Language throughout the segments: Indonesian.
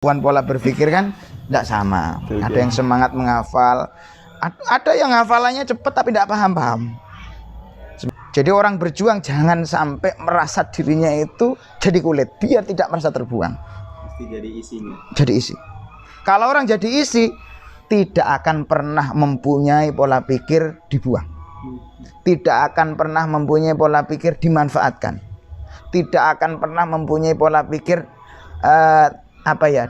Pola berpikir kan tidak sama. Ada yang semangat menghafal, ada yang hafalannya cepat tapi tidak paham-paham. Jadi orang berjuang jangan sampai merasa dirinya itu jadi kulit, biar tidak merasa terbuang. Mesti jadi isinya. Jadi isi. Kalau orang jadi isi, tidak akan pernah mempunyai pola pikir dibuang. Tidak akan pernah mempunyai pola pikir dimanfaatkan. Tidak akan pernah mempunyai pola pikir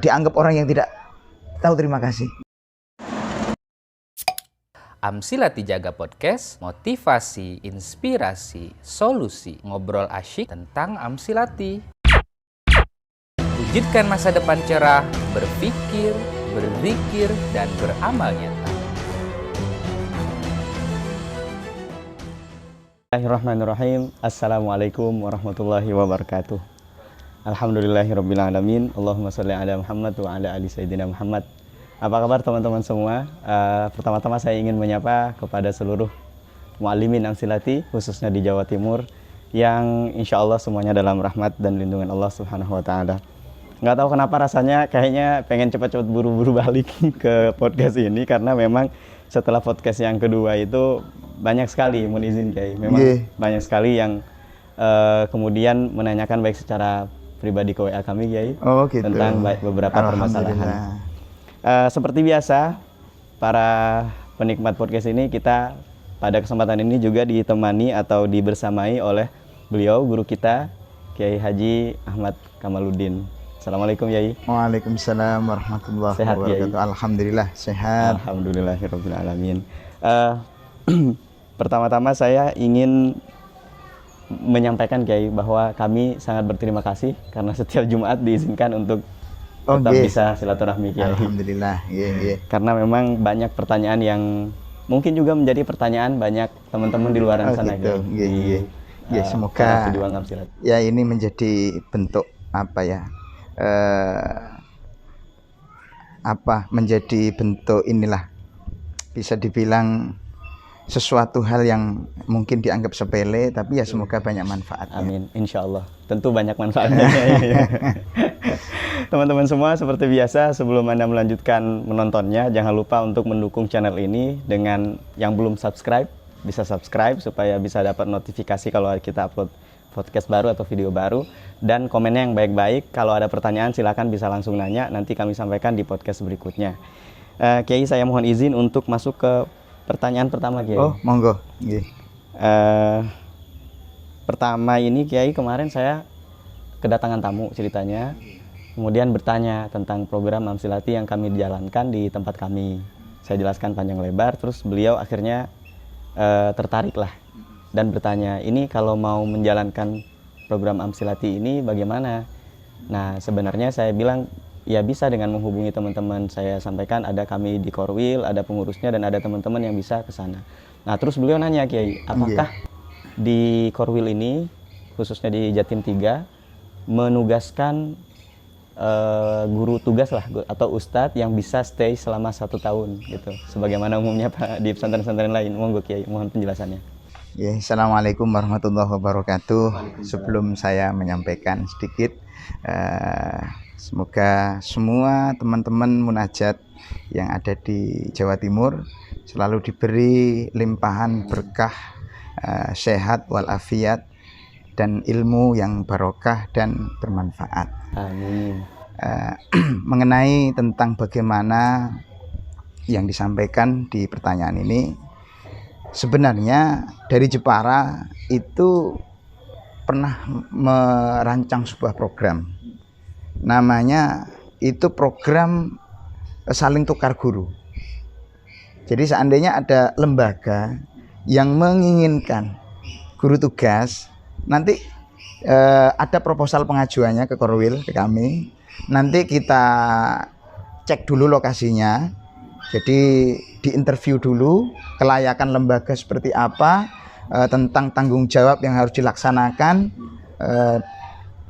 dianggap orang yang tidak tahu terima kasih. Amsilati Jaga Podcast, motivasi, inspirasi, solusi, ngobrol asyik tentang Amsilati. Wujudkan masa depan cerah, berpikir, berzikir, dan beramal nyata. Bismillahirrahmanirrahim. Assalamualaikum warahmatullahi wabarakatuh. Alhamdulillahirrabbilalamin. Allahumma sholli ala Muhammad wa ala ali sayyidina Muhammad. Apa kabar teman-teman semua? Pertama-tama saya ingin menyapa kepada seluruh muallimin Amsilati, khususnya di Jawa Timur, yang insya Allah semuanya dalam rahmat dan lindungan Allah Subhanahu wa Ta'ala. Nggak tahu kenapa rasanya kayaknya pengen cepat-cepat buru-buru balik ke podcast ini, karena memang setelah podcast yang kedua itu banyak sekali, mohon izin Kiai, memang banyak sekali yang kemudian menanyakan baik secara pribadi ke WA kami Kiai, gitu. tentang beberapa permasalahan. Seperti biasa, para penikmat podcast ini, kita pada kesempatan ini juga ditemani atau dibersamai oleh beliau, guru kita, Kiai Haji Ahmad Kamaluddin. Assalamualaikum Kiai. Waalaikumsalam warahmatullahi wabarakatuh. Alhamdulillah sehat. Alhamdulillahirrabbilalamin. Pertama-tama saya ingin menyampaikan Kiai bahwa kami sangat berterima kasih karena setiap Jumat diizinkan untuk tetap bisa silaturahmi Kiai. Alhamdulillah. Karena memang banyak pertanyaan yang mungkin juga menjadi pertanyaan banyak teman-teman di luar sana Kiai. Semoga ya ini menjadi bentuk menjadi bentuk inilah, bisa dibilang sesuatu hal yang mungkin dianggap sepele, tapi ya semoga banyak manfaatnya. Amin, insya Allah. Tentu banyak manfaatnya. Teman-teman semua, seperti biasa, sebelum Anda melanjutkan menontonnya, jangan lupa untuk mendukung channel ini dengan yang belum subscribe, bisa subscribe supaya bisa dapat notifikasi kalau kita upload podcast baru atau video baru, dan komennya yang baik-baik. Kalau ada pertanyaan silakan bisa langsung nanya, nanti kami sampaikan di podcast berikutnya. Kiai, saya mohon izin untuk masuk ke pertanyaan pertama Kiai. Oh, monggo. Pertama ini Kiai, kemarin saya kedatangan tamu ceritanya, kemudian bertanya tentang program Amsilati yang kami jalankan di tempat kami. Saya jelaskan panjang lebar, terus beliau akhirnya tertarik lah dan bertanya, ini kalau mau menjalankan program Amsilati ini bagaimana? Nah, sebenarnya saya bilang ya bisa dengan menghubungi teman-teman. Saya sampaikan ada kami di Korwil, ada pengurusnya dan ada teman-teman yang bisa ke sana. Nah, terus beliau nanya Kiai, apakah di Korwil ini, khususnya di Jatim 3, menugaskan guru tugas lah atau ustadz yang bisa stay selama 1 tahun gitu, sebagaimana umumnya Pak di pesantren-pesantren lain. Monggo Kiai, mohon penjelasannya. Assalamualaikum warahmatullahi wabarakatuh. Sebelum saya menyampaikan sedikit, semoga semua teman-teman munajat yang ada di Jawa Timur selalu diberi limpahan berkah, sehat walafiat, dan ilmu yang barokah dan bermanfaat. Amin. Mengenai tentang bagaimana yang disampaikan di pertanyaan ini, sebenarnya dari Jepara itu pernah merancang sebuah program. Namanya itu program saling tukar guru. Jadi seandainya ada lembaga yang menginginkan guru tugas, nanti ada proposal pengajuannya ke Korwil, ke kami. Nanti kita cek dulu lokasinya. Jadi diinterview dulu kelayakan lembaga seperti apa, tentang tanggung jawab yang harus dilaksanakan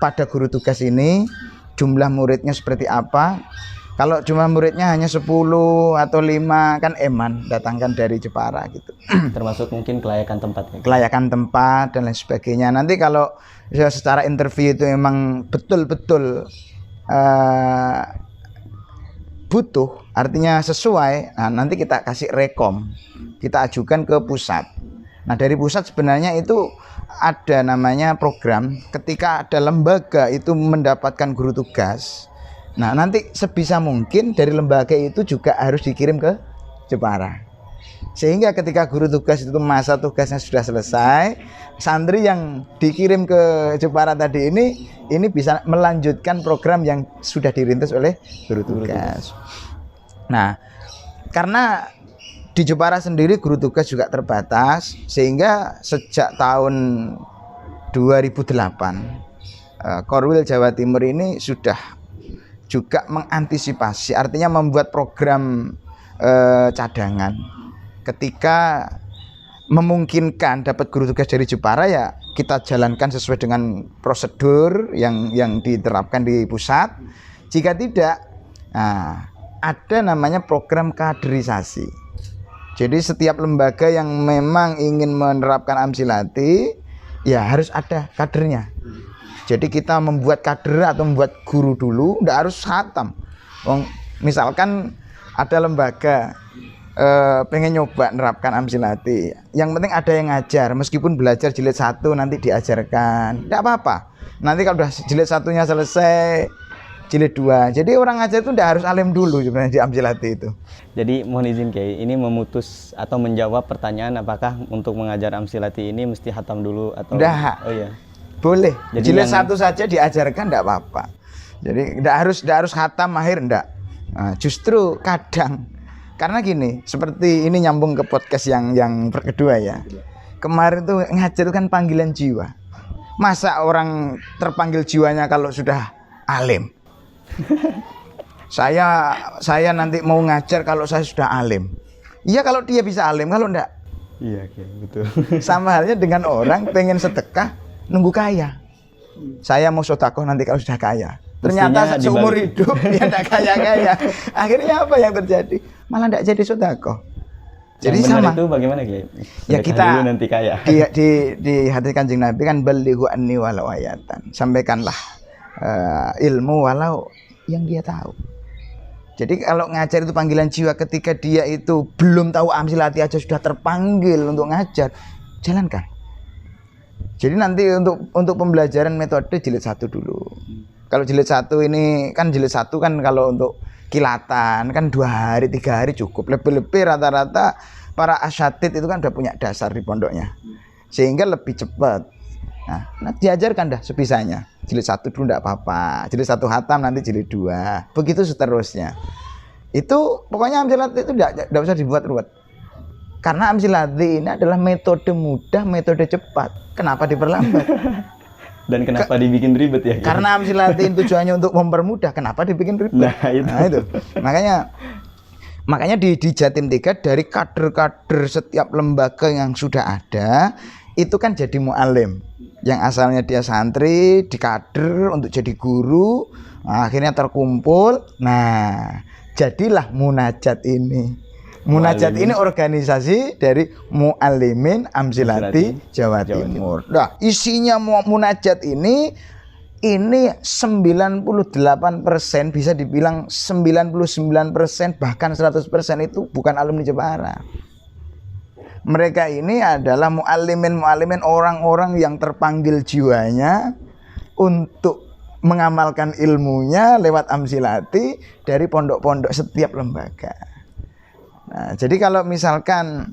pada guru tugas ini, jumlah muridnya seperti apa. Kalau jumlah muridnya hanya 10 atau 5 kan eman, datangkan dari Jepara gitu. Termasuk mungkin kelayakan tempat ya? Kelayakan tempat dan lain sebagainya. Nanti kalau secara interview itu memang betul-betul butuh, artinya sesuai, nah nanti kita kasih rekom, kita ajukan ke pusat. Nah dari pusat sebenarnya itu ada namanya program, ketika ada lembaga itu mendapatkan guru tugas, nah nanti sebisa mungkin dari lembaga itu juga harus dikirim ke Jepara. Sehingga ketika guru tugas itu masa tugasnya sudah selesai, santri yang dikirim ke Jepara tadi ini bisa melanjutkan program yang sudah dirintis oleh guru tugas. Nah, karena di Jepara sendiri guru tugas juga terbatas, sehingga sejak tahun 2008 Korwil Jawa Timur ini sudah juga mengantisipasi, artinya membuat program cadangan. Ketika memungkinkan dapat guru tugas dari Jepara, ya kita jalankan sesuai dengan prosedur yang diterapkan di pusat. Jika tidak, nah, ada namanya program kaderisasi. Jadi setiap lembaga yang memang ingin menerapkan Amsilati, ya harus ada kadernya. Jadi kita membuat kader atau membuat guru dulu, tidak harus khatam. Misalkan ada lembaga pengen nyoba nerapkan Amsilati, yang penting ada yang ngajar, meskipun belajar jilid 1 nanti diajarkan, tidak apa-apa. Nanti kalau udah jilid 1-nya selesai, jilid 2. Jadi orang ngajar itu tidak harus alim dulu sebenarnya di Amsilati itu. Jadi mohon izin Kiai, ini memutus atau menjawab pertanyaan apakah untuk mengajar Amsilati ini mesti khatam dulu atau Tidak. Oh iya. Boleh. Jadi Jilid yang 1 saja diajarkan tidak apa-apa. Jadi tidak harus khatam mahir, tidak. Nah, justru kadang karena gini, seperti ini nyambung ke podcast yang kedua ya. Kemarin tuh ngajar kan panggilan jiwa. Masa orang terpanggil jiwanya kalau sudah alim? Saya nanti mau ngajar kalau saya sudah alim. Iya kalau dia bisa alim, kalau enggak. Iya, betul. Sama halnya dengan orang pengen sedekah nunggu kaya. Saya mau sedekah nanti kalau sudah kaya. Ternyata seumur hidup dia tidak kaya-kaya. Akhirnya apa yang terjadi? Malah tidak jadi sedekah. Jadi yang benar sama. itu bagaimana Kiai? Ya kita dulu nanti kaya. Di hati Kanjeng Nabi kan balighu anni walau ayatan. Sampaikanlah ilmu walau yang dia tahu. Jadi kalau ngajar itu panggilan jiwa, ketika dia itu belum tahu Amsilati aja sudah terpanggil untuk ngajar, jalankan. Jadi nanti untuk pembelajaran metode jilid 1 dulu. Kalau jilid 1 ini kan jilid 1 kan kalau untuk kilatan kan 2 hari 3 hari cukup. Lebih-lebih rata-rata para asyatid itu kan udah punya dasar di pondoknya, sehingga lebih cepat. Nah diajarkan dah sebisanya. Jilid 1 dulu tidak apa-apa, jilid 1 khatam, nanti jilid 2, begitu seterusnya. Itu pokoknya Amsilati itu tidak usah dibuat ruwet. Karena Amsilati ini adalah metode mudah, metode cepat. Kenapa diperlambat? Dan kenapa dibikin ribet ya? Karena Amsilati tujuannya untuk mempermudah, kenapa dibikin ribet? Nah itu. Makanya di Jatim 3 dari kader-kader setiap lembaga yang sudah ada itu kan jadi mu'alim. Yang asalnya dia santri, dikader untuk jadi guru, akhirnya terkumpul. Nah, jadilah Munajat ini. Munajat ini organisasi dari Mu'allimin Amsilati Jawa Timur. Nah, isinya Munajat ini 98% bisa dibilang 99% bahkan 100% itu bukan alumni Jepara. Mereka ini adalah mu'allimin orang-orang yang terpanggil jiwanya untuk mengamalkan ilmunya lewat Amsilati dari pondok-pondok setiap lembaga. Nah, jadi kalau misalkan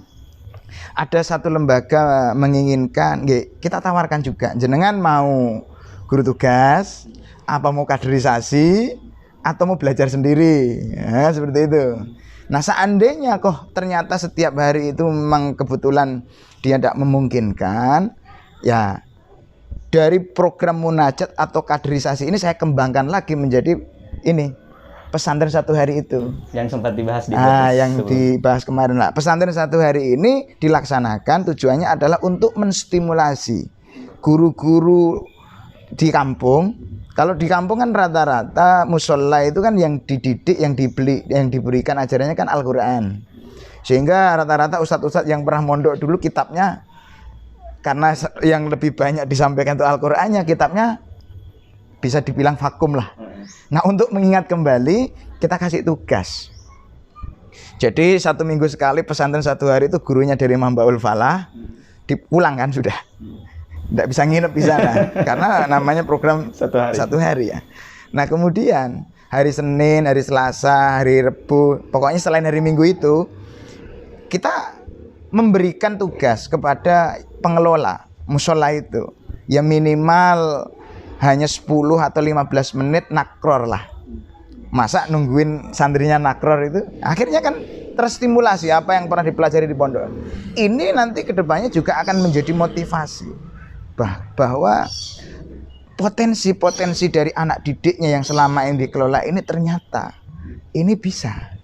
ada satu lembaga menginginkan, kita tawarkan juga, jenengan mau guru tugas, apa mau kaderisasi, atau mau belajar sendiri, ya, seperti itu. Nah seandainya kok ternyata setiap hari itu memang kebetulan dia tidak memungkinkan, ya dari program munajat atau kaderisasi ini saya kembangkan lagi menjadi ini pesantren 1 hari itu. Yang sempat dibahas di yang dibahas kemarin lah. Pesantren 1 hari ini dilaksanakan tujuannya adalah untuk menstimulasi guru-guru di kampung. Kalau di kampung kan rata-rata musola itu kan yang dididik, yang diberikan ajarannya kan Al-Quran. Sehingga rata-rata ustadz-ustadz yang pernah mondok dulu kitabnya, karena yang lebih banyak disampaikan itu Al-Qurannya, kitabnya bisa dibilang vakum lah. Nah untuk mengingat kembali, kita kasih tugas. Jadi 1 minggu sekali pesantren 1 hari itu gurunya dari Mambaul Falah dipulang kan sudah. Tidak bisa nginep di sana karena namanya program 1 hari ya. Nah kemudian hari Senin, hari Selasa, hari Rebu, pokoknya selain hari Minggu itu kita memberikan tugas kepada pengelola musola itu. Ya minimal hanya 10 atau 15 menit nakror lah. Masa nungguin santrinya nakror itu, akhirnya kan terstimulasi apa yang pernah dipelajari di pondok. Ini nanti kedepannya juga akan menjadi motivasi bahwa potensi-potensi dari anak didiknya yang selama ini dikelola ini ternyata ini bisa.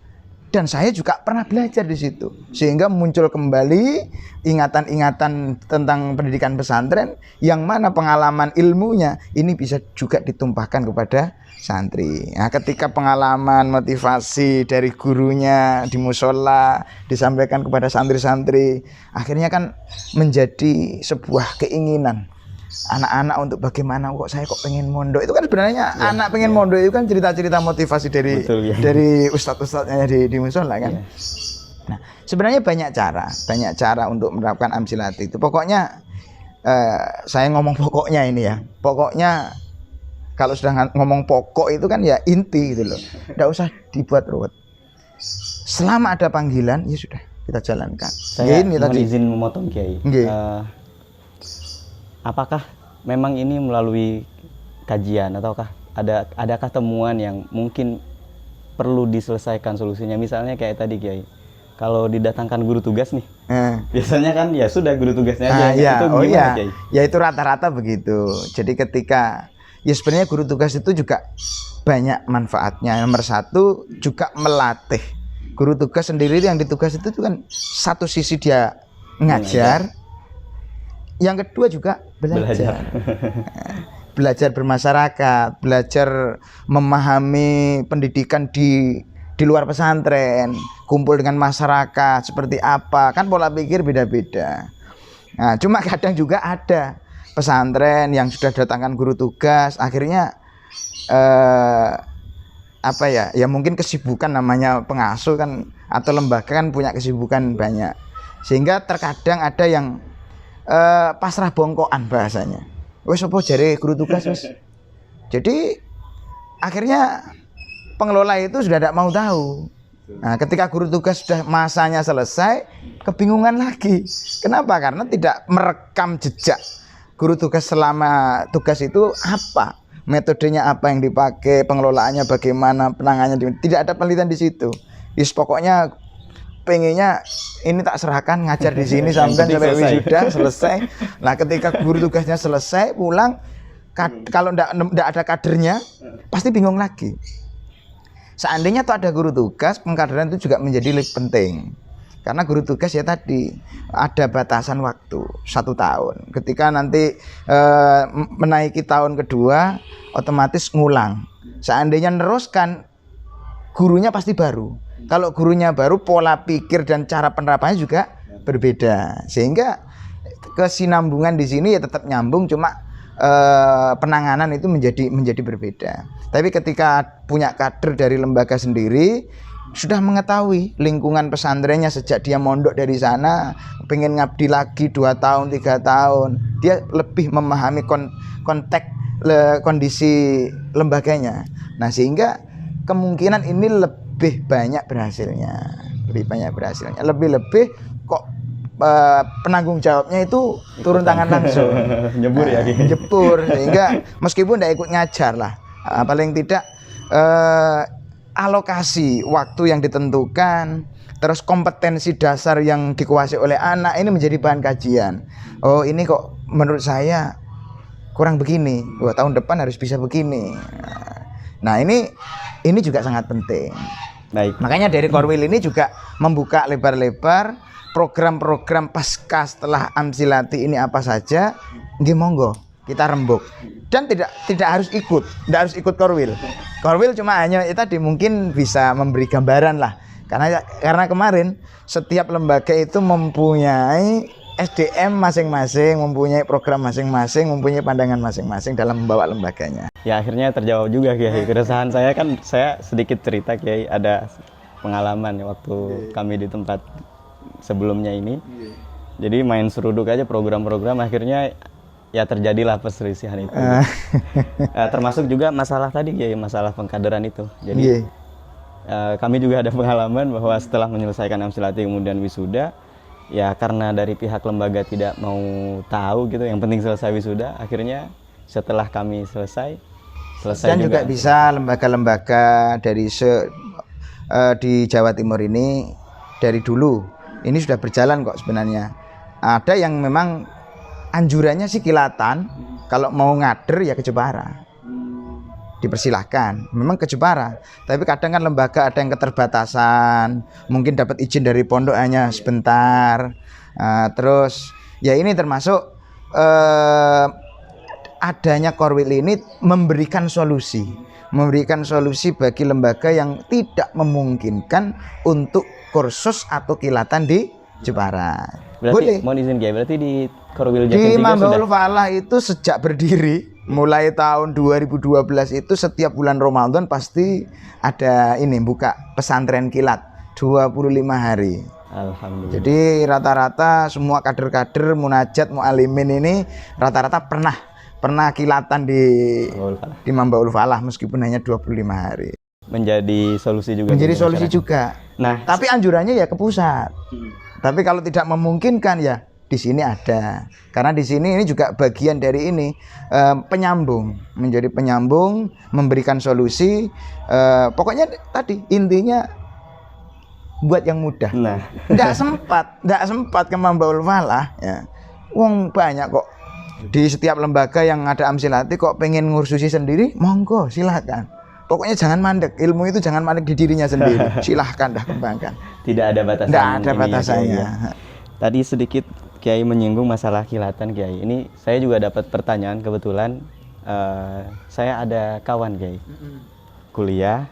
Dan saya juga pernah belajar di situ, sehingga muncul kembali ingatan-ingatan tentang pendidikan pesantren, yang mana pengalaman ilmunya ini bisa juga ditumpahkan kepada santri. Nah, ketika pengalaman motivasi dari gurunya di musola disampaikan kepada santri-santri, akhirnya kan menjadi sebuah keinginan anak-anak untuk bagaimana saya kok pengen mondok. Itu kan sebenarnya anak pengen mondok itu kan cerita-cerita motivasi dari dari ustadz-ustadznya di musola kan. Nah, sebenarnya banyak cara untuk menerapkan Amsilati itu. Pokoknya saya ngomong pokoknya ini ya. Pokoknya kalau sudah ngomong pokok itu kan ya inti gitu loh. Enggak usah dibuat ruwet. Selama ada panggilan ya sudah kita jalankan. Saya mohon izin memotong Kiai. Apakah memang ini melalui kajian ataukah adakah temuan yang mungkin perlu diselesaikan solusinya? Misalnya kayak tadi Kiai, kalau didatangkan guru tugas nih, biasanya kan ya sudah guru tugasnya aja. Itu gimana Kiai? Ya itu rata-rata begitu. Jadi ketika ya sebenarnya guru tugas itu juga banyak manfaatnya. Nomor 1 juga melatih. Guru tugas sendiri yang ditugas itu kan satu sisi dia ngajar. Yang kedua juga belajar. Belajar bermasyarakat, belajar memahami pendidikan di luar pesantren, kumpul dengan masyarakat seperti apa, kan pola pikir beda-beda. Nah, cuma kadang juga ada pesantren yang sudah datangkan guru tugas, akhirnya ya mungkin kesibukan, namanya pengasuh kan atau lembaga kan punya kesibukan banyak, sehingga terkadang ada yang pasrah bongkoan bahasanya. Wes apa jare guru tugas wes. Jadi akhirnya pengelola itu sudah tidak mau tahu. Nah, ketika guru tugas sudah masanya selesai, kebingungan lagi. Kenapa? Karena tidak merekam jejak guru tugas selama tugas itu apa, metodenya apa yang dipakai, pengelolaannya bagaimana, penanganannya tidak ada penelitian di situ. Pokoknya pengennya ini tak serahkan ngajar di sini sampai wisuda selesai. Nah, ketika guru tugasnya selesai pulang, kalau ndak ada kadernya pasti bingung lagi. Seandainya tuh ada guru tugas, pengkaderan itu juga menjadi lebih penting. Karena guru tugas ya tadi ada batasan waktu 1 tahun. Ketika nanti menaiki tahun kedua, otomatis ngulang. Seandainya neruskan, gurunya pasti baru. Kalau gurunya baru, pola pikir dan cara penerapannya juga berbeda, sehingga kesinambungan di sini ya tetap nyambung, cuma penanganan itu menjadi berbeda. Tapi ketika punya kader dari lembaga sendiri, sudah mengetahui lingkungan pesantrennya sejak dia mondok dari sana, pengen ngabdi lagi 2 tahun 3 tahun, dia lebih memahami konteks kondisi lembaganya. Nah, sehingga kemungkinan ini lebih banyak berhasilnya, lebih kok penanggung jawabnya itu turun tangan langsung, nyebur ya, nyebur, sehingga meskipun tidak ikut ngajar lah, paling tidak alokasi waktu yang ditentukan, terus kompetensi dasar yang dikuasai oleh anak ini menjadi bahan kajian. Oh, ini kok menurut saya kurang begini, tahun depan harus bisa begini. Nah, ini juga sangat penting. Baik. Makanya dari Korwil ini juga membuka lebar-lebar program-program pasca setelah Amsilati ini apa saja. Nggih, monggo kita rembuk. Dan tidak harus ikut Korwil. Korwil cuma hanya tadi mungkin bisa memberi gambaran lah. Karena kemarin setiap lembaga itu mempunyai SDM masing-masing, mempunyai program masing-masing, mempunyai pandangan masing-masing dalam membawa lembaganya. Ya akhirnya terjawab juga Kiai. Keresahan saya kan, saya sedikit cerita Kiai, ada pengalaman ya, waktu kami di tempat sebelumnya ini. Jadi main seruduk aja program-program, akhirnya ya terjadilah perselisihan itu. Termasuk juga masalah tadi Kiai, masalah pengkaderan itu. Jadi kami juga ada pengalaman bahwa setelah menyelesaikan amsilati kemudian wisuda, ya karena dari pihak lembaga tidak mau tahu gitu, yang penting selesai wisuda. Akhirnya setelah kami selesai dan juga bisa lembaga-lembaga dari di Jawa Timur ini dari dulu ini sudah berjalan kok sebenarnya. Ada yang memang anjurannya sih kilatan, kalau mau ngader ya ke Jepara, dipersilahkan, memang ke Jepara. Tapi kadang kan lembaga ada yang keterbatasan, mungkin dapat izin dari pondok hanya sebentar. Terus ya ini termasuk adanya Korwil ini memberikan solusi bagi lembaga yang tidak memungkinkan untuk kursus atau kilatan di Jepara. Berarti, boleh. Mohon izin Kiai, berarti di Korwil Jatim Di juga Mambaul sudah. Falah itu sejak berdiri mulai tahun 2012 itu setiap bulan Ramadan pasti ada ini buka pesantren kilat 25 hari. Alhamdulillah. Jadi rata-rata semua kader-kader munajat mualimin ini rata-rata pernah kilatan di Mambaul Falah meskipun hanya 25 hari. Menjadi solusi juga. Menjadi bagi solusi masyarakat. juga. Nah, Tapi anjurannya ya ke pusat. Tapi kalau tidak memungkinkan ya di sini ada. Karena di sini ini juga bagian dari ini penyambung, menjadi penyambung, memberikan solusi. Pokoknya tadi intinya buat yang mudah. nah. Nggak sempat ke Mambaul Falah ya. Wong banyak kok di setiap lembaga yang ada amsilati kok pengen ngursusi sendiri, monggo silakan. Pokoknya jangan mandek, ilmu itu jangan mandek di dirinya sendiri. Silahkan dah kembangkan. Tidak ada batasan. Tidak ada ini batasannya. Ya, Kiai. Tadi sedikit Kiai menyinggung masalah kilatan Kiai. Ini saya juga dapat pertanyaan kebetulan. Saya ada kawan Kiai kuliah,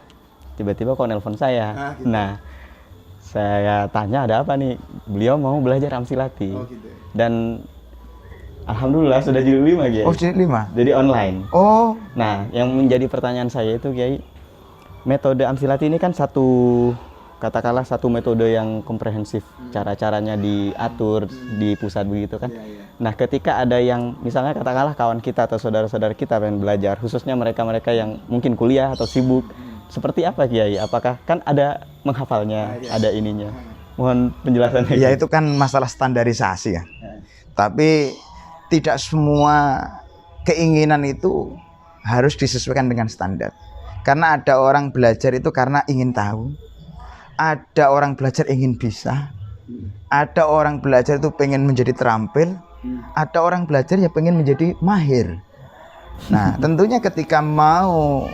tiba-tiba kok nelpon saya. Nah, saya tanya ada apa nih? Beliau mau belajar amsilati. Dan alhamdulillah sudah jilid 5 Kiai. Oh, jilid 5. Jadi online. Oh, Nah, yang menjadi pertanyaan saya itu Kiai, metode amsilati ini kan katakanlah satu metode yang komprehensif, cara-caranya diatur di pusat begitu kan. Nah, ketika ada yang misalnya katakanlah kawan kita atau saudara-saudara kita pengen belajar, khususnya mereka-mereka yang mungkin kuliah atau sibuk, seperti apa Kiai? Apakah kan ada menghafalnya, ada ininya? Mohon penjelasannya. ya itu kan masalah standarisasi ya. Tapi tidak semua keinginan itu harus disesuaikan dengan standar. Karena ada orang belajar itu karena ingin tahu. Ada orang belajar ingin bisa. Ada orang belajar itu pengen menjadi terampil. Ada orang belajar ya pengen menjadi mahir. Nah, tentunya ketika mau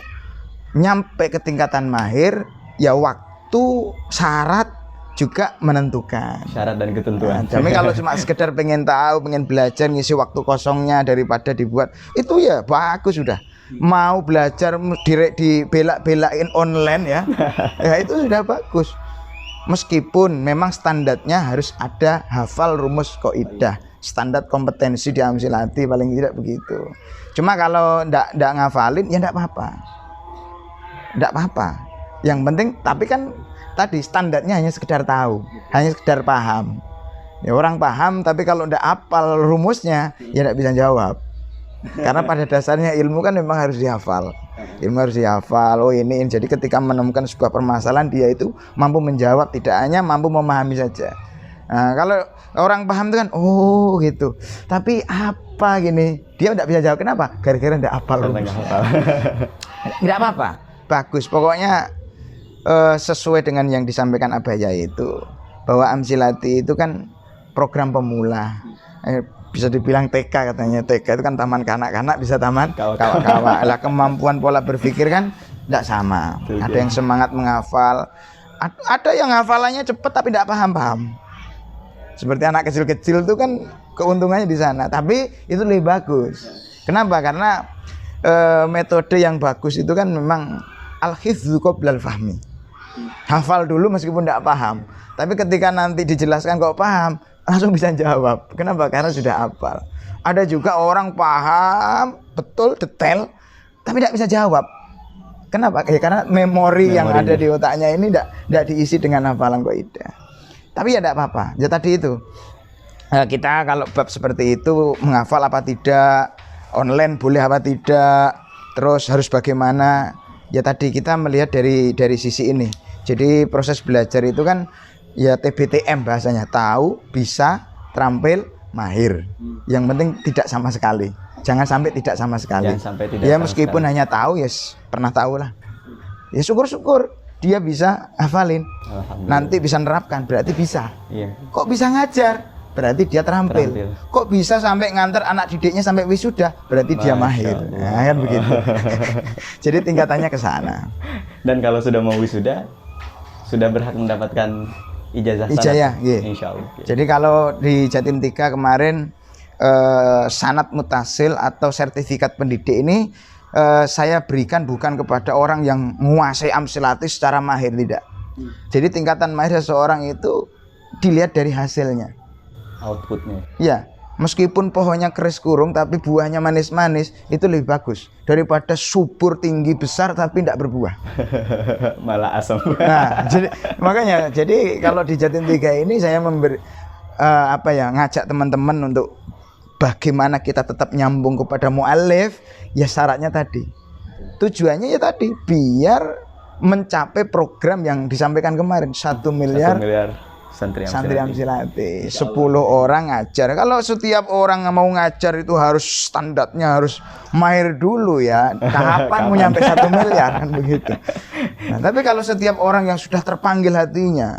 nyampe ke tingkatan mahir, ya waktu, syarat juga menentukan. Syarat dan ketentuan. Nah, tapi kalau cuma sekedar pengen tahu, pengen belajar, ngisi waktu kosongnya daripada dibuat, itu ya bagus sudah. Mau belajar dibelak-belain online ya, ya itu sudah bagus. Meskipun memang standarnya harus ada hafal rumus kaidah, standar kompetensi di amsilati paling tidak begitu. Cuma kalau ndak ngafalin ya ndak apa-apa. Yang penting, tapi kan tadi standarnya hanya sekedar tahu, hanya sekedar paham. Ya orang paham, tapi kalau ndak apal rumusnya ya ndak bisa jawab. Karena pada dasarnya ilmu kan memang harus dihafal. Ilmu harus dihafal. Oh ini. Jadi ketika menemukan sebuah permasalahan, dia itu mampu menjawab, tidak hanya mampu memahami saja. Nah, kalau orang paham itu kan, oh gitu. Tapi apa gini? Dia tidak bisa jawab. Kenapa? Gara-gara tidak hafal rumusnya. Tidak apa-apa. Bagus. Pokoknya sesuai dengan yang disampaikan Abaya itu, bahwa amsilati itu kan program pemula. Bisa dibilang TK katanya. TK itu kan taman kanak-kanak, bisa taman kawa-kawa. Lah kemampuan pola berpikir kan tidak sama. Ada yang semangat menghafal, ada yang hafalannya cepat tapi tidak paham-paham. Seperti anak kecil-kecil itu kan keuntungannya di sana. Tapi itu lebih bagus. Kenapa? Karena metode yang bagus itu kan memang al-hifdzu qoblal fahmi. hafal dulu meskipun tidak paham. Tapi ketika nanti dijelaskan kok paham, langsung bisa jawab. Kenapa? Karena sudah hafal. Ada juga orang paham betul detail, tapi tidak bisa jawab. Kenapa? Ya karena memori yang ada di otaknya ini tidak diisi dengan hafalan kaidah. Tapi ya tidak apa-apa. Ya tadi itu. Kita kalau bab seperti itu menghafal apa tidak, online boleh apa tidak, terus harus bagaimana. Ya tadi kita melihat dari sisi ini. Jadi proses belajar itu kan ya TBTM bahasanya, tahu, bisa, terampil, mahir. Yang penting tidak sama sekali. Jangan sampai tidak sama sekali. Jangan sampai tidak ya sama meskipun sekali. hanya tahu, ya pernah tahu lah. Ya syukur-syukur dia bisa hafalin. Nanti bisa nerapkan, berarti bisa. Iya. Kok bisa ngajar? Berarti dia terampil. Kok bisa sampai nganter anak didiknya sampai wisuda? Berarti dia mahir. Nah, kan begitu. Jadi tingkatannya ke sana. Dan kalau sudah mau wisuda, sudah berhak mendapatkan ijazah sanad. Ijazah, iya. Insya Allah. Jadi kalau di Jatim 3 kemarin sanad mutasil atau sertifikat pendidik ini saya berikan bukan kepada orang yang menguasai amsilati secara mahir, tidak. Jadi tingkatan mahir seseorang itu dilihat dari hasilnya. Outputnya. Ya, meskipun pohonnya keris kurung tapi buahnya manis-manis, itu lebih bagus daripada subur tinggi besar tapi tidak berbuah. Malah asam. Nah, makanya kalau di Jatim 3 ini saya memberi ngajak teman-teman untuk bagaimana kita tetap nyambung kepada mu'alif. Ya syaratnya tadi, tujuannya ya tadi biar mencapai program yang disampaikan kemarin 1 miliar santri amsilati, 10 orang ngajar. Kalau setiap orang mau ngajar itu harus standarnya harus mahir dulu ya. Kapan mau nyampe 1 miliar kan begitu. Nah, tapi kalau setiap orang yang sudah terpanggil hatinya,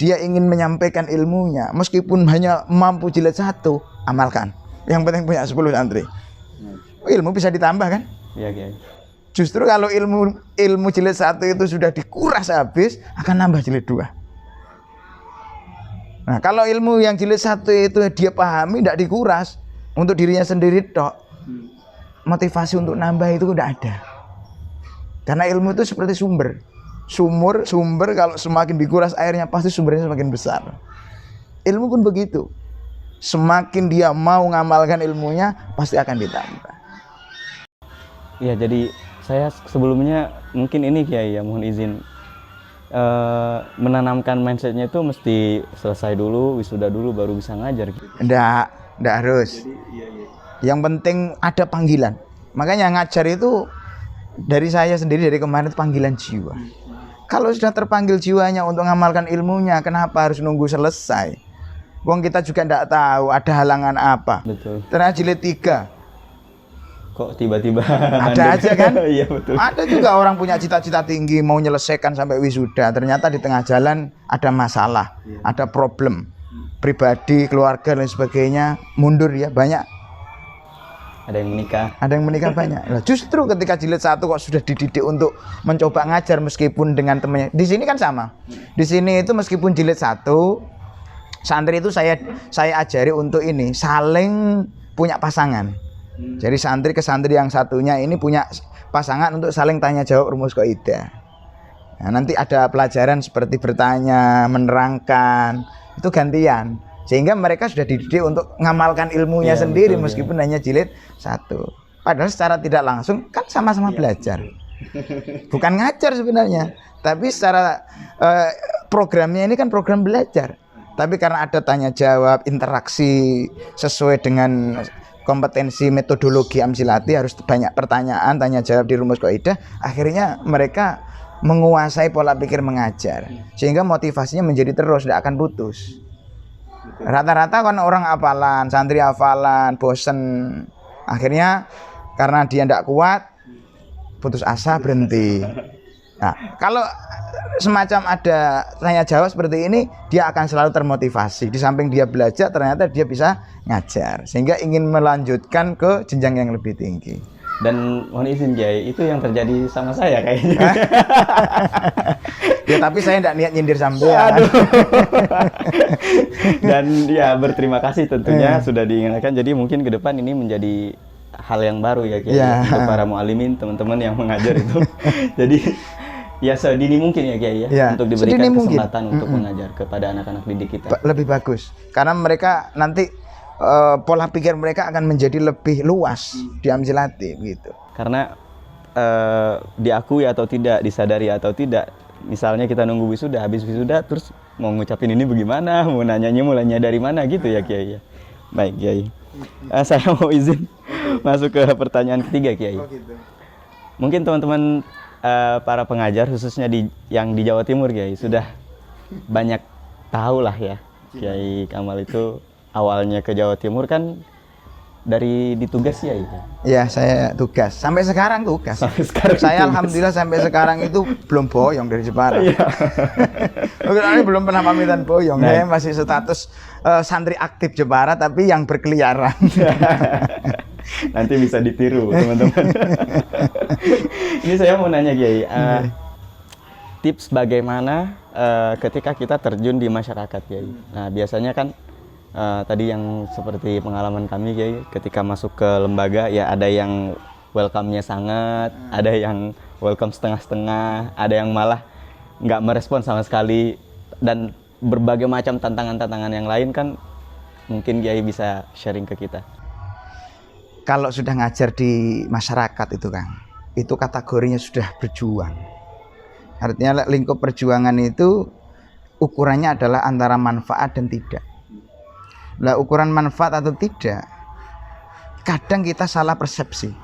dia ingin menyampaikan ilmunya, meskipun hanya mampu jilid 1, amalkan. Yang penting punya 10 santri. Ilmu bisa ditambah kan? Iya, Kiai. Justru kalau ilmu jilid 1 itu sudah dikuras habis, akan nambah jilid 2. Nah, kalau ilmu yang jilid 1 itu dia pahami, tidak dikuras untuk dirinya sendiri tok, motivasi untuk nambah itu tidak ada. Karena ilmu itu seperti sumber kalau semakin dikuras airnya pasti sumbernya semakin besar. Ilmu pun begitu, semakin dia mau ngamalkan ilmunya pasti akan ditambah. Iya, jadi saya sebelumnya mungkin ini Kiai ya, mohon izin. Menanamkan mindsetnya itu mesti selesai dulu, wisuda dulu baru bisa ngajar gitu. Enggak harus. Yang penting ada panggilan. Makanya ngajar itu dari saya sendiri dari kemarin itu panggilan jiwa. Kalau sudah terpanggil jiwanya untuk mengamalkan ilmunya, kenapa harus nunggu selesai? Wong kita juga enggak tahu ada halangan apa. Betul. Ternyata jilid 3 kok tiba-tiba ada aja kan? Iya betul. Ada juga orang punya cita-cita tinggi mau menyelesaikan sampai wisuda, ternyata di tengah jalan ada masalah, ada problem pribadi, keluarga dan sebagainya, mundur ya banyak. Ada yang menikah Banyak. Nah, justru ketika jilid 1 kok sudah dididik untuk mencoba ngajar meskipun dengan temannya. Di sini kan sama. Di sini itu meskipun jilid 1, santri itu saya ajari untuk ini saling punya pasangan. Jadi santri ke santri yang satunya ini punya pasangan untuk saling tanya jawab rumus kaidah. Nah, nanti ada pelajaran seperti bertanya, menerangkan, itu gantian. Sehingga mereka sudah dididik untuk ngamalkan ilmunya sendiri betul, meskipun hanya jilid 1. Padahal secara tidak langsung kan sama-sama belajar. Bukan ngajar sebenarnya, tapi secara programnya ini kan program belajar. Tapi karena ada tanya jawab, interaksi sesuai dengan kompetensi metodologi amsilati, harus banyak pertanyaan, tanya jawab di rumus kaidah, akhirnya mereka menguasai pola pikir mengajar, sehingga motivasinya menjadi terus, tidak akan putus. Rata-rata kan orang hafalan, santri hafalan, bosen, akhirnya karena dia tidak kuat, putus asa, berhenti. Nah, kalau semacam ada tanya jawab seperti ini, dia akan selalu termotivasi. Di samping dia belajar, ternyata dia bisa ngajar, sehingga ingin melanjutkan ke jenjang yang lebih tinggi. Dan mohon izin Kiai, itu yang terjadi sama saya kayaknya. Ya tapi saya tidak niat nyindir sampean. Dan ya berterima kasih tentunya sudah diingatkan. Jadi mungkin ke depan ini menjadi hal yang baru ya Kiai, untuk para mu'alimin, teman-teman yang mengajar itu. Jadi ya sedini mungkin ya Kiai ya, Ya, untuk diberikan sedini mungkin. kesempatan untuk mengajar kepada anak-anak didik kita. Lebih bagus karena mereka nanti pola pikir mereka akan menjadi lebih luas di Amsilati gitu. Karena diakui atau tidak, disadari atau tidak, misalnya kita nunggu wisuda, habis wisuda terus mau ngucapin ini bagaimana, mau nanyanya mulainya dari mana gitu ya Kiai ya. Baik Kiai, saya mau izin masuk ke pertanyaan ketiga Kiai. Mungkin teman-teman para pengajar khususnya yang di Jawa Timur Kiai sudah banyak tahu lah ya, Kiai Kamal itu awalnya ke Jawa Timur kan dari ditugas ya itu. Ya, saya tugas. Sampai sekarang tugas. Sampai sekarang saya tugas. alhamdulillah sampai sekarang itu belum boyong dari Jepara. Ini belum pernah pamitan boyong. Nah. Saya masih status santri aktif Jepara tapi yang berkeliaran. Nanti bisa ditiru teman-teman. Ini saya mau nanya Kiai, tips bagaimana ketika kita terjun di masyarakat Kiai. Nah biasanya kan tadi yang seperti pengalaman kami Kiai, ketika masuk ke lembaga ya ada yang welcome-nya sangat, ada yang welcome setengah-setengah, ada yang malah nggak merespon sama sekali, dan berbagai macam tantangan-tantangan yang lain kan mungkin Kiai bisa sharing ke kita. Kalau sudah ngajar di masyarakat itu Kang, itu kategorinya sudah berjuang. Artinya lingkup perjuangan itu ukurannya adalah antara manfaat dan tidak. Nah, ukuran manfaat atau tidak, kadang kita salah persepsi.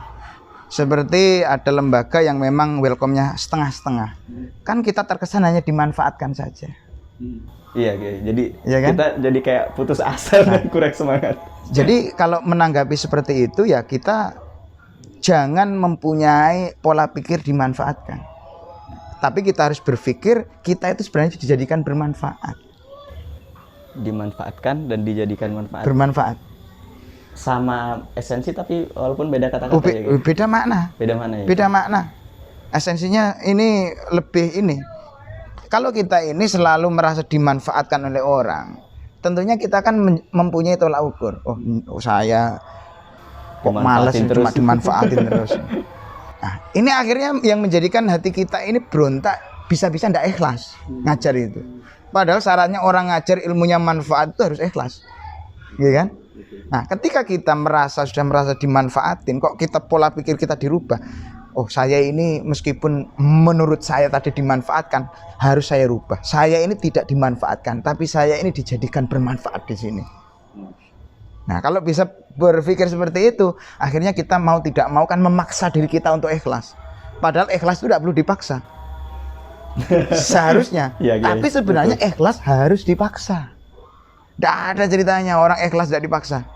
Seperti ada lembaga yang memang welcome-nya setengah-setengah. Kan kita terkesan hanya dimanfaatkan saja. Iya Kiai, jadi Iya kan? kita jadi kayak putus asa dan kurang semangat. Jadi kalau menanggapi seperti itu ya kita jangan mempunyai pola pikir dimanfaatkan. Tapi kita harus berpikir kita itu sebenarnya dijadikan bermanfaat. Dimanfaatkan dan dijadikan manfaat. Bermanfaat. Sama esensi tapi walaupun beda kata-kata ya Kiai. Beda makna. Beda mana ya? Beda makna. Esensinya ini lebih ini. Kalau kita ini selalu merasa dimanfaatkan oleh orang, tentunya kita akan mempunyai tolak ukur. Oh saya kok malas cuma dimanfaatin terus. Nah, ini akhirnya yang menjadikan hati kita ini berontak, bisa-bisa ndak ikhlas ngajar itu. Padahal syaratnya orang ngajar ilmunya manfaat itu harus ikhlas, gitu kan? Nah, ketika kita sudah merasa dimanfaatin, kok kita pola pikir kita dirubah. Oh, saya ini meskipun menurut saya tadi dimanfaatkan, harus saya rubah. Saya ini tidak dimanfaatkan, tapi saya ini dijadikan bermanfaat di sini. Nah, kalau bisa berpikir seperti itu, akhirnya kita mau tidak mau kan memaksa diri kita untuk ikhlas. Padahal ikhlas itu tidak perlu dipaksa. Seharusnya. Ya, tapi sebenarnya betul. Ikhlas harus dipaksa. Tidak ada ceritanya orang ikhlas tidak dipaksa.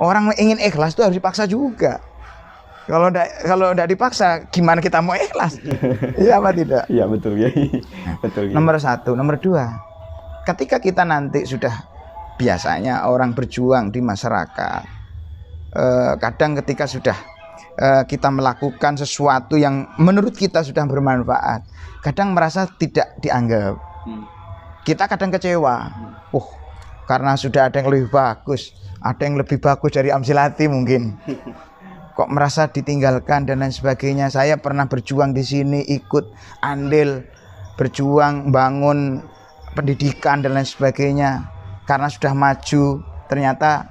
Orang ingin ikhlas itu harus dipaksa juga. Kalau enggak dipaksa, gimana kita mau ikhlas? Iya apa tidak? Iya betul ya. Betul. Ya. Nomor 1, nomor 2. Ketika kita nanti sudah biasanya orang berjuang di masyarakat, kadang ketika sudah kita melakukan sesuatu yang menurut kita sudah bermanfaat, kadang merasa tidak dianggap. Kita kadang kecewa. Karena sudah ada yang lebih bagus, ada yang lebih bagus dari Amsilati mungkin. Kok merasa ditinggalkan dan lain sebagainya. Saya pernah berjuang di sini, ikut andil, berjuang bangun pendidikan dan lain sebagainya. Karena sudah maju, ternyata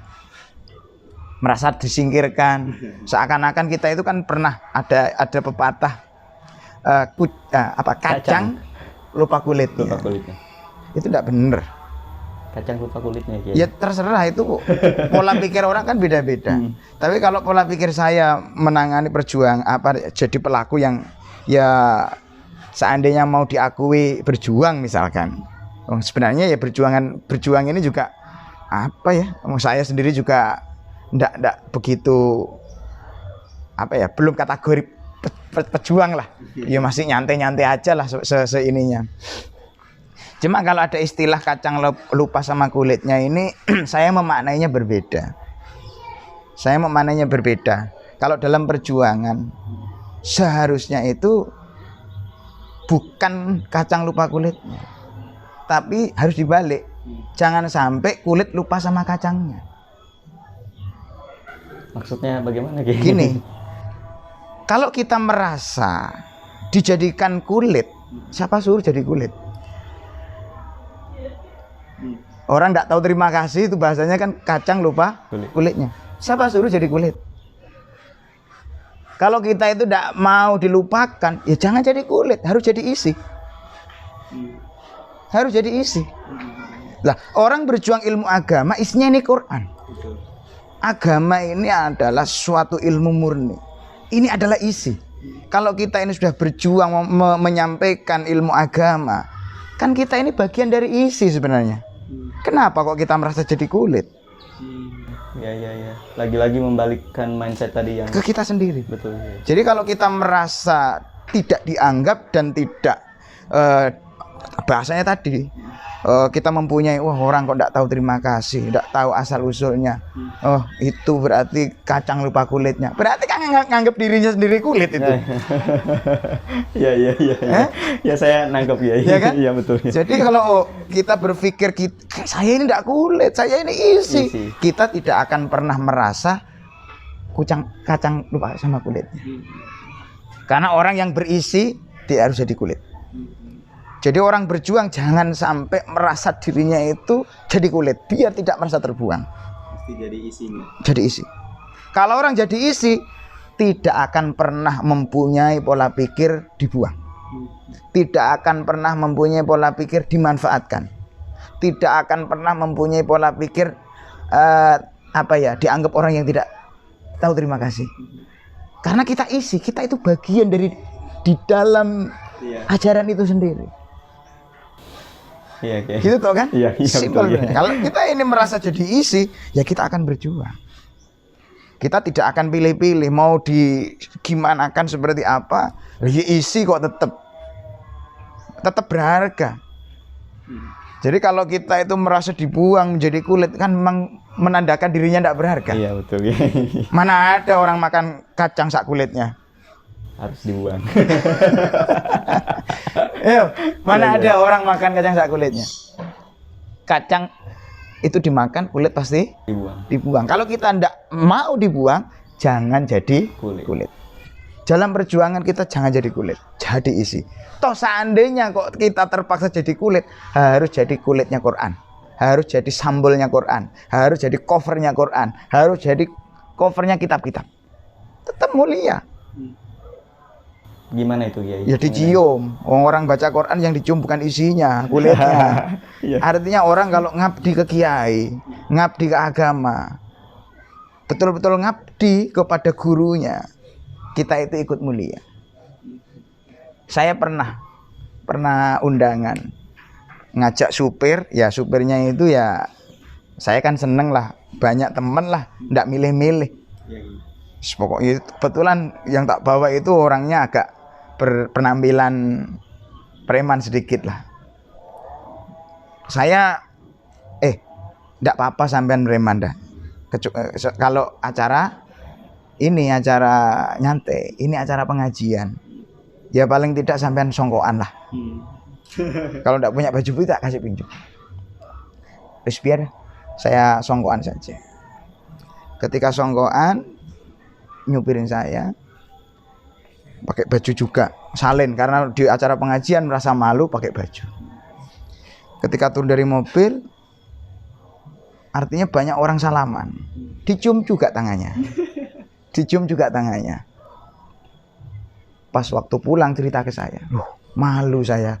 merasa disingkirkan. Seakan-akan kita itu kan pernah ada pepatah kacang lupa kulitnya. Lupa kulitnya. Itu tidak benar. Kacang lupa kulitnya Kiai. Ya terserah, itu pola pikir orang kan beda-beda. Tapi kalau pola pikir saya menangani jadi pelaku yang ya seandainya mau diakui berjuang misalkan. Sebenarnya ya berjuang ini juga apa ya? Saya sendiri juga ndak begitu belum kategori pejuang lah. Ya masih nyantai-nyantai aja lah seininya. Cuma kalau ada istilah kacang lupa sama kulitnya ini, saya memaknainya berbeda. Kalau dalam perjuangan, seharusnya itu bukan kacang lupa kulitnya, tapi harus dibalik. Jangan sampai kulit lupa sama kacangnya. Maksudnya bagaimana Kiai? Gini, kalau kita merasa dijadikan kulit Siapa suruh jadi kulit? Orang tidak tahu terima kasih itu bahasanya kan kacang lupa kulitnya. Siapa suruh jadi kulit? Kalau kita itu tidak mau dilupakan, ya jangan jadi kulit, harus jadi isi. Harus jadi isi. Lah, orang berjuang ilmu agama isinya ini Quran. Agama ini adalah suatu ilmu murni. Ini adalah isi. Kalau kita ini sudah berjuang menyampaikan ilmu agama, kan kita ini bagian dari isi sebenarnya. Kenapa kok kita merasa jadi kulit? Ya. Lagi-lagi membalikkan mindset tadi yang ke kita sendiri. Betul. Ya. Jadi kalau kita merasa tidak dianggap dan tidak bahasanya tadi kita mempunyai orang kok tidak tahu terima kasih, tidak tahu asal usulnya. Oh, itu berarti kacang lupa kulitnya. Berarti kan nganggap dirinya sendiri kulit itu. Ya. Ya saya nangkep ya. Ya kan? Iya betul. Ya. Jadi kalau kita berpikir saya ini tidak kulit, saya ini isi. Kita tidak akan pernah merasa kacang lupa sama kulitnya. Karena orang yang berisi dia harus jadi kulit. Jadi orang berjuang jangan sampai merasa dirinya itu jadi kulit, biar tidak merasa terbuang. Mesti jadi isinya. Jadi isi. Kalau orang jadi isi, tidak akan pernah mempunyai pola pikir dibuang. Tidak akan pernah mempunyai pola pikir dimanfaatkan. Tidak akan pernah mempunyai pola pikir dianggap orang yang tidak tahu terima kasih. Karena kita isi, kita itu bagian dari di dalam ajaran itu sendiri. Iya, gitu toh kan? Iya, simpel. betul, ya. Kalau kita ini merasa jadi isi, ya kita akan berjuang. Kita tidak akan pilih-pilih mau digimanakan seperti apa. Ya isi kok tetap berharga. Jadi kalau kita itu merasa dibuang menjadi kulit kan memang menandakan dirinya tidak berharga. Iya betul. Ya. Mana ada orang makan kacang sak kulitnya? Harus dibuang. Mana ada orang makan kacang sak kulitnya? Kacang itu dimakan, kulit pasti dibuang. Kalau kita tidak mau dibuang, jangan jadi kulit. Dalam perjuangan kita jangan jadi kulit, jadi isi. Toh seandainya kok kita terpaksa jadi kulit, harus jadi kulitnya Quran, harus jadi sambolnya Quran, harus jadi covernya Quran, harus jadi covernya kitab-kitab. Tetap mulia. Gimana itu ya? Ya dicium. Orang baca Quran yang dicium bukan isinya, kulitnya. Artinya orang kalau ngabdi ke kiai, ngabdi ke agama, betul-betul ngabdi kepada gurunya, kita itu ikut mulia. Saya pernah undangan ngajak supir, ya supirnya itu ya saya kan seneng lah, banyak temen lah, ndak milih-milih. Pokoknya kebetulan yang tak bawa itu orangnya agak berpenampilan preman sedikit lah. Saya ndak apa-apa sampean preman dah. Kalau acara ini acara nyantai, ini acara pengajian, ya paling tidak sampean songkoan lah. Kalau ndak punya baju putih tak kasih pinjam. Terus biar saya songkoan saja. Ketika songkoan nyupirin saya pakai baju juga salin karena di acara pengajian merasa malu pakai baju. Ketika turun dari mobil, artinya banyak orang salaman, dicium juga tangannya, Pas waktu pulang cerita ke saya, loh malu saya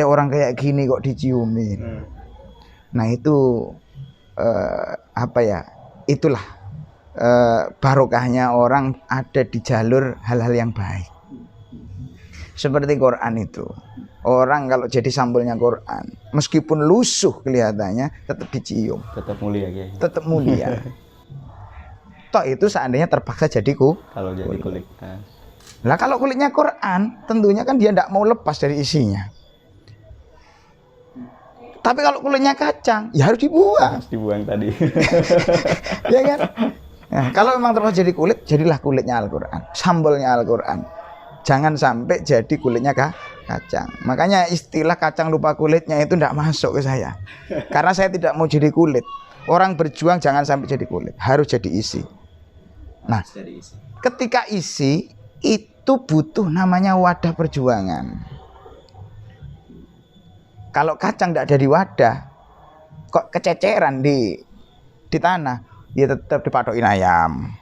orang kayak gini kok diciumin. Nah itu itulah barokahnya orang ada di jalur hal-hal yang baik. Seperti Quran itu, orang kalau jadi sambalnya Quran, meskipun lusuh kelihatannya, tetap dicium, tetap mulia ya. Tetap mulia. Toh itu seandainya terpaksa jadi kalau jadi kulit. Lah kalau kulitnya Quran, tentunya kan dia tidak mau lepas dari isinya. Tapi kalau kulitnya kacang, ya harus dibuang. Harus dibuang tadi. Ya kan? Nah, kalau memang terpaksa jadi kulit, jadilah kulitnya Al-Quran, sambalnya Al-Quran. Jangan sampai jadi kulitnya kacang. Makanya istilah kacang lupa kulitnya itu tidak masuk ke saya. Karena saya tidak mau jadi kulit. Orang berjuang jangan sampai jadi kulit, harus jadi isi. Nah, ketika isi itu butuh namanya wadah perjuangan. Kalau kacang tidak ada di wadah, kok kececeran di tanah, ya tetap dipatokin ayam.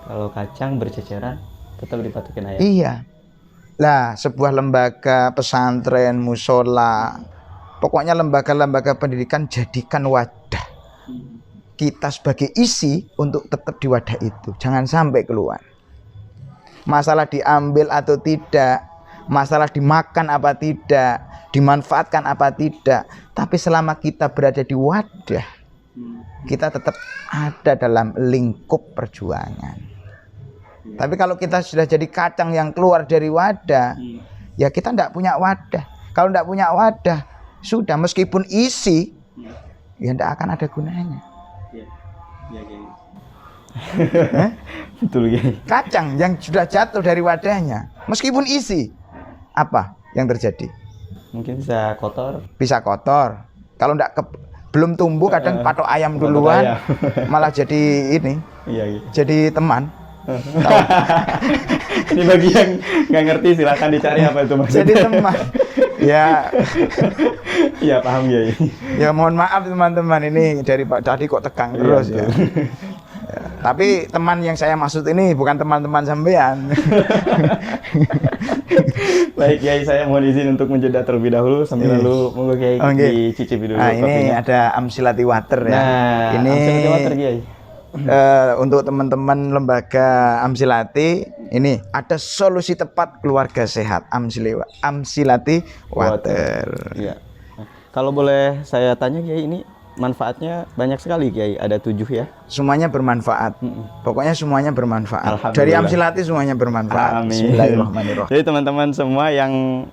Kalau kacang berceceran tetap dipatokin ayam. Iya. Lah, sebuah lembaga pesantren, musola, pokoknya lembaga-lembaga pendidikan jadikan wadah. Kita sebagai isi untuk tetap di wadah itu. Jangan sampai keluar. Masalah diambil atau tidak, masalah dimakan apa tidak, dimanfaatkan apa tidak, tapi selama kita berada di wadah, kita tetap ada dalam lingkup perjuangan. Tapi kalau kita sudah jadi kacang yang keluar dari wadah, ya kita tidak punya wadah. Kalau tidak punya wadah, sudah meskipun isi, ya tidak akan ada gunanya. Betul, Kiai. Kacang yang sudah jatuh dari wadahnya, meskipun isi, apa yang terjadi? Mungkin bisa kotor. Bisa kotor. Kalau belum tumbuh, kadang patok ayam Patok duluan, ayam. malah jadi ini, Iya. jadi teman. Ini bagi yang nggak ngerti silahkan dicari apa itu maksudnya. Jadi teman. Ya, Iya paham ya. ya mohon maaf teman-teman, ini dari Pak tadi kok tegang terus ya. Ya, tapi teman yang saya maksud ini bukan teman-teman sampean. Baik Kiai, saya mohon izin untuk menjeda terlebih dahulu sambil lalu monggo Kiai dicicipi dulu. Nah, ini kopinya. ada Amsilati Water ya. Nah, ini Amsilati Water, Kiai. Untuk teman-teman lembaga Amsilati, ini ada solusi tepat keluarga sehat, Amsilati Water. Iya. Nah, kalau boleh saya tanya Kiai, ini manfaatnya banyak sekali Kiai, ada 7 ya. Semuanya bermanfaat. Pokoknya semuanya bermanfaat. Alhamdulillah. Dari Amsilati semuanya bermanfaat. Amin. Bismillahirrahmanirrahim. Jadi teman-teman semua yang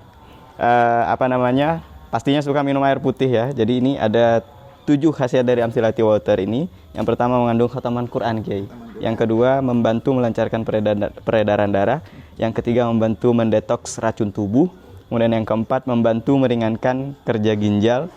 pastinya suka minum air putih ya. Jadi ini ada 7 khasiat dari Amsilati Water ini. Yang pertama mengandung khataman Quran Kiai. Yang kedua membantu melancarkan peredaran darah. Yang ketiga membantu mendetoks racun tubuh. Kemudian yang keempat membantu meringankan kerja ginjal,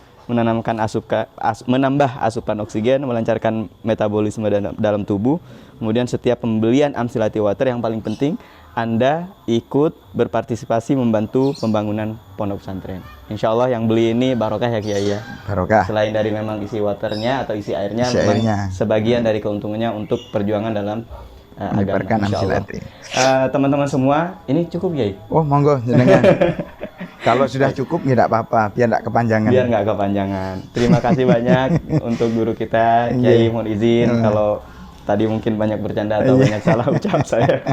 menambah asupan oksigen, melancarkan metabolisme dalam tubuh. Kemudian setiap pembelian Amsilati Water yang paling penting Anda ikut berpartisipasi membantu pembangunan pondok pesantren. Insya Allah yang beli ini barokah ya Kiai ya. Barokah. Selain dari memang isi waternya atau isi airnya, Isi memang airnya. sebagian dari keuntungannya untuk perjuangan dalam Menyebarkan agama. Insya Allah. Amsilati. Teman-teman semua, ini cukup Kiai. Oh, monggo jenengan. Kalau sudah cukup ya tidak apa-apa, biar tidak kepanjangan. Biar nggak kepanjangan. Terima kasih banyak untuk guru kita Kiai, mohon izin kalau tadi mungkin banyak bercanda atau banyak salah ucap saya.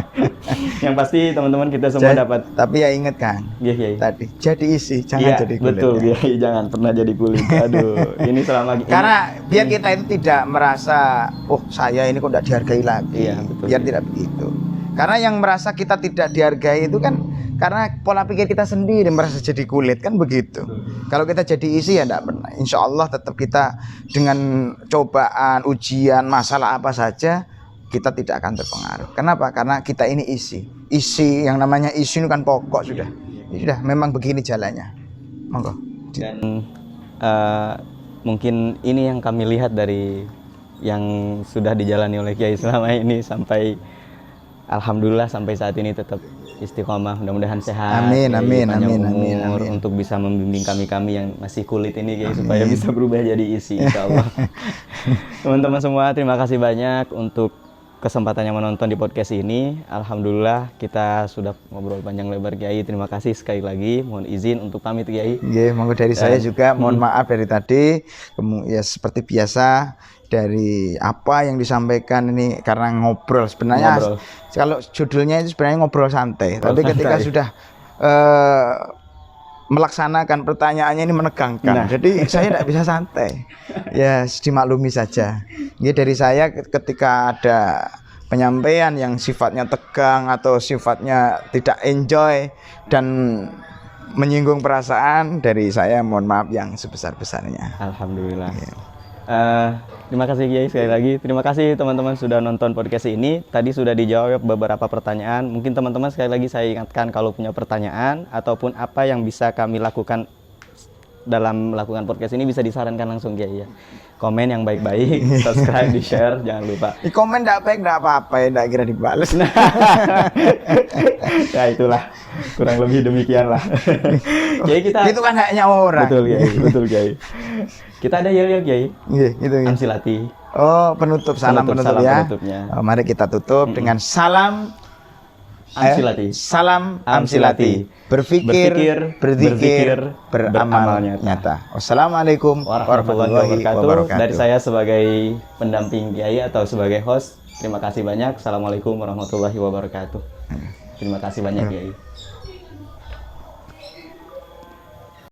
Yang pasti teman-teman kita semua dapat. Tapi ya ingat kan, Iya, Kiai. tadi jadi isi, jangan jadi kulit. Betul, ya. Kiai, jangan pernah jadi kulit. Aduh, ini selama Karena biar kita itu tidak merasa, oh saya ini kok tidak dihargai lagi. Iya, betul. Biar tidak begitu. Karena yang merasa kita tidak dihargai itu kan karena pola pikir kita sendiri merasa jadi kulit, kan begitu. Kalau kita jadi isi ya tidak pernah. Insya Allah tetap kita dengan cobaan, ujian, masalah apa saja, kita tidak akan terpengaruh. Kenapa? Karena kita ini isi. Isi yang namanya isi itu kan pokok sudah. Ya sudah, memang begini jalannya. Monggo. Dan mungkin ini yang kami lihat dari yang sudah dijalani oleh Kiai selama ini sampai alhamdulillah sampai saat ini tetap istiqomah, mudah-mudahan sehat. Amin, Kiai, amin, panjang amin, umur amin. untuk bisa membimbing kami yang masih kulit ini Kiai supaya bisa berubah jadi isi insyaallah. Teman-teman semua, terima kasih banyak untuk kesempatannya menonton di podcast ini. Alhamdulillah kita sudah ngobrol panjang lebar Kiai. Terima kasih sekali lagi. Mohon izin untuk pamit Kiai. Nggih, monggo dari saya juga mohon maaf dari tadi. Ya seperti biasa dari apa yang disampaikan ini karena ngobrol sebenarnya. Kalau judulnya itu sebenarnya ngobrol santai. Tapi ketika sudah melaksanakan pertanyaannya ini menegangkan. Jadi saya tidak bisa santai. Ya dimaklumi saja. Ini dari saya ketika ada penyampaian yang sifatnya tegang atau sifatnya tidak enjoy dan menyinggung perasaan, dari saya mohon maaf yang sebesar-besarnya. Alhamdulillah. Terima kasih Kiai sekali lagi. Terima kasih teman-teman sudah nonton podcast ini. Tadi sudah dijawab beberapa pertanyaan. Mungkin teman-teman sekali lagi saya ingatkan kalau punya pertanyaan ataupun apa yang bisa kami lakukan dalam melakukan podcast ini bisa disarankan langsung Kiai ya. Komen yang baik-baik, subscribe, di-share, jangan lupa. Di komen enggak baik enggak apa-apa ya, enggak kira dibales. Ya itulah, kurang lebih demikian lah. Kiai kita Itu kan haknya orang. betul Kiai, betul Kiai. Kita ada yel-yel Kiai. Iya, gitu. Amsilati. Oh, penutup salam Penutup, penutup salam ya. penutupnya. Oh, mari kita tutup dengan salam Amsilati. Salam Amsilati. Berpikir, berzikir, beramal nyata. Wassalamualaikum Warahmatullahi wabarakatuh. Dari saya sebagai pendamping Kiai atau sebagai host, terima kasih banyak. Assalamualaikum warahmatullahi wabarakatuh. Terima kasih banyak Kiai.